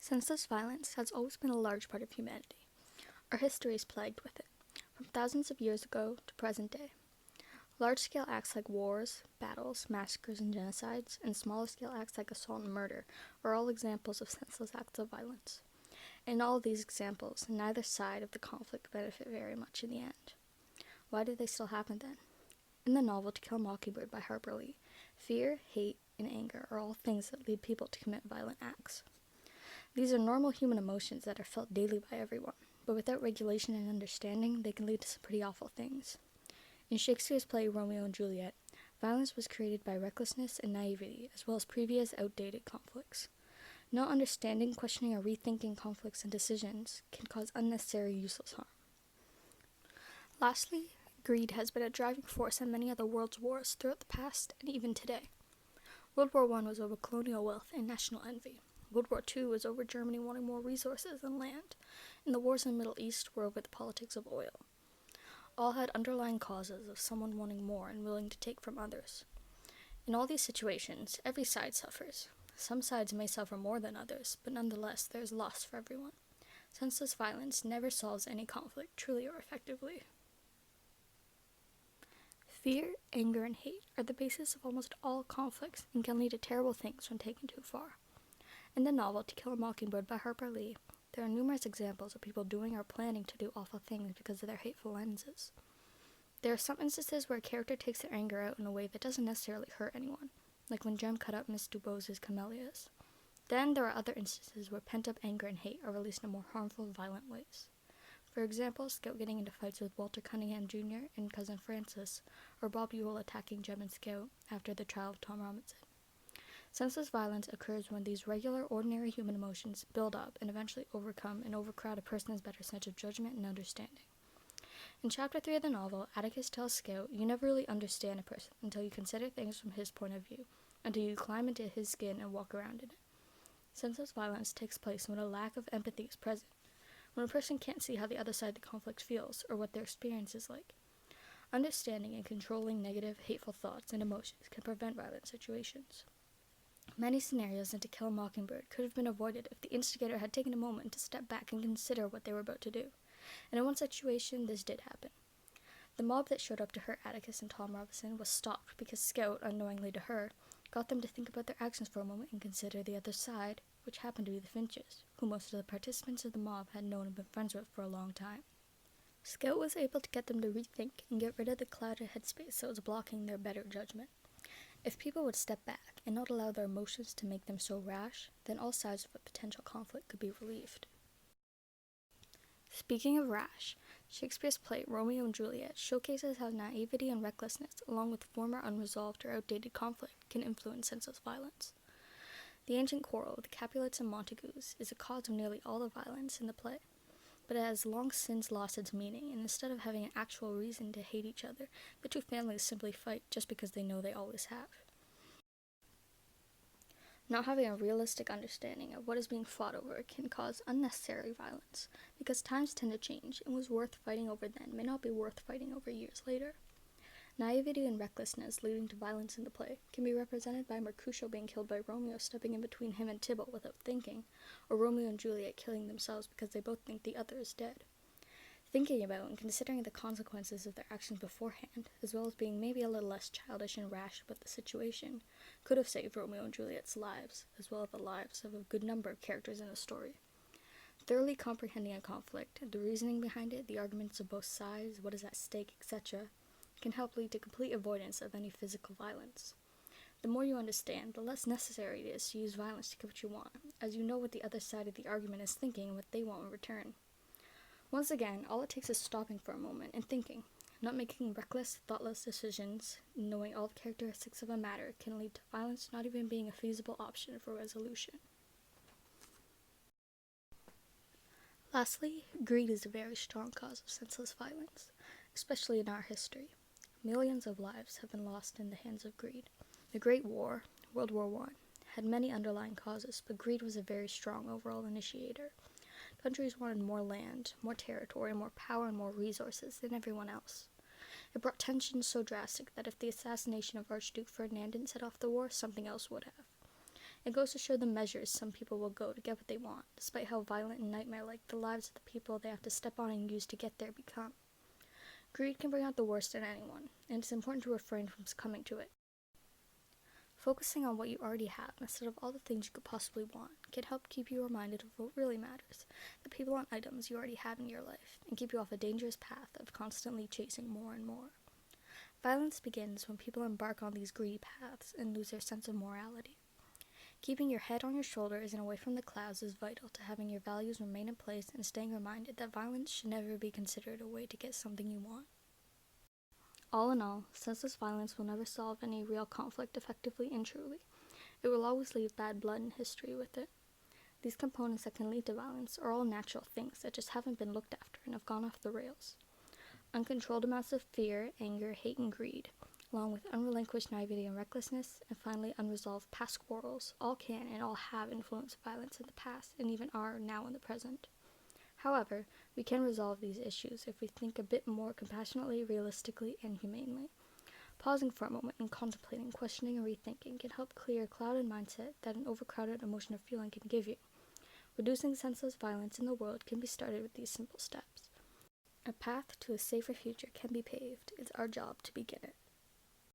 Senseless violence has always been a large part of humanity. Our history is plagued with it, from thousands of years ago to present day. Large-scale acts like wars, battles, massacres, and genocides, and smaller-scale acts like assault and murder are all examples of senseless acts of violence. In all of these examples, neither side of the conflict benefit very much in the end. Why do they still happen then? In the novel To Kill a Mockingbird by Harper Lee, fear, hate, and anger are all things that lead people to commit violent acts. These are normal human emotions that are felt daily by everyone, but without regulation and understanding, they can lead to some pretty awful things. In Shakespeare's play Romeo and Juliet, violence was created by recklessness and naivety, as well as previous outdated conflicts. Not understanding, questioning, or rethinking conflicts and decisions can cause unnecessary useless harm. Lastly, greed has been a driving force in many of the world's wars throughout the past and even today. World War I was over colonial wealth and national envy. World War II was over Germany wanting more resources and land, and the wars in the Middle East were over the politics of oil. All had underlying causes of someone wanting more and willing to take from others. In all these situations, every side suffers. Some sides may suffer more than others, but nonetheless there is loss for everyone. Senseless violence never solves any conflict truly or effectively. Fear, anger, and hate are the basis of almost all conflicts and can lead to terrible things when taken too far. In the novel To Kill a Mockingbird by Harper Lee, there are numerous examples of people doing or planning to do awful things because of their hateful lenses. There are some instances where a character takes their anger out in a way that doesn't necessarily hurt anyone, like when Jem cut up Miss Dubos's camellias. Then there are other instances where pent-up anger and hate are released in more harmful, violent ways. For example, Scout getting into fights with Walter Cunningham Jr. and Cousin Francis, or Bob Ewell attacking Jem and Scout after the trial of Tom Robinson. Senseless violence occurs when these regular, ordinary human emotions build up and eventually overcome and overcrowd a person's better sense of judgment and understanding. In Chapter 3 of the novel, Atticus tells Scout you never really understand a person until you consider things from his point of view, until you climb into his skin and walk around in it. Senseless violence takes place when a lack of empathy is present, when a person can't see how the other side of the conflict feels or what their experience is like. Understanding and controlling negative, hateful thoughts and emotions can prevent violent situations. Many scenarios in To Kill a Mockingbird could have been avoided if the instigator had taken a moment to step back and consider what they were about to do. And in one situation, this did happen. The mob that showed up to hurt Atticus and Tom Robinson was stopped because Scout, unknowingly to her, got them to think about their actions for a moment and consider the other side, which happened to be the Finches, who most of the participants of the mob had known and been friends with for a long time. Scout was able to get them to rethink and get rid of the clouded headspace that was blocking their better judgment. If people would step back and not allow their emotions to make them so rash, then all sides of a potential conflict could be relieved. Speaking of rash, Shakespeare's play Romeo and Juliet showcases how naivety and recklessness, along with former unresolved or outdated conflict, can influence senseless violence. The ancient quarrel with the Capulets and Montagues is a cause of nearly all the violence in the play, but it has long since lost its meaning, and instead of having an actual reason to hate each other, the two families simply fight just because they know they always have. Not having a realistic understanding of what is being fought over can cause unnecessary violence, because times tend to change, and what was worth fighting over then may not be worth fighting over years later. Naivety and recklessness leading to violence in the play can be represented by Mercutio being killed by Romeo stepping in between him and Tybalt without thinking, or Romeo and Juliet killing themselves because they both think the other is dead. Thinking about and considering the consequences of their actions beforehand, as well as being maybe a little less childish and rash about the situation, could have saved Romeo and Juliet's lives, as well as the lives of a good number of characters in the story. Thoroughly comprehending a conflict, the reasoning behind it, the arguments of both sides, what is at stake, etc., can help lead to complete avoidance of any physical violence. The more you understand, the less necessary it is to use violence to get what you want, as you know what the other side of the argument is thinking and what they want in return. Once again, all it takes is stopping for a moment and thinking, not making reckless, thoughtless decisions, and knowing all the characteristics of a matter can lead to violence not even being a feasible option for resolution. Lastly, greed is a very strong cause of senseless violence, especially in our history. Millions of lives have been lost in the hands of greed. The Great War, World War I, had many underlying causes, but greed was a very strong overall initiator. Countries wanted more land, more territory, more power, and more resources than everyone else. It brought tensions so drastic that if the assassination of Archduke Ferdinand didn't set off the war, something else would have. It goes to show the measures some people will go to get what they want, despite how violent and nightmare-like the lives of the people they have to step on and use to get there become. Greed can bring out the worst in anyone, and it's important to refrain from succumbing to it. Focusing on what you already have instead of all the things you could possibly want can help keep you reminded of what really matters, the people and items you already have in your life, and keep you off a dangerous path of constantly chasing more and more. Violence begins when people embark on these greedy paths and lose their sense of morality. Keeping your head on your shoulders and away from the clouds is vital to having your values remain in place and staying reminded that violence should never be considered a way to get something you want. All in all, senseless violence will never solve any real conflict effectively and truly. It will always leave bad blood and history with it. These components that can lead to violence are all natural things that just haven't been looked after and have gone off the rails. Uncontrolled amounts of fear, anger, hate, and greed, along with unrelinquished naivety and recklessness, and finally unresolved past quarrels, all can and all have influenced violence in the past and even are now in the present. However, we can resolve these issues if we think a bit more compassionately, realistically, and humanely. Pausing for a moment and contemplating, questioning, and rethinking can help clear a clouded mindset that an overcrowded emotion or feeling can give you. Reducing senseless violence in the world can be started with these simple steps. A path to a safer future can be paved. It's our job to begin it.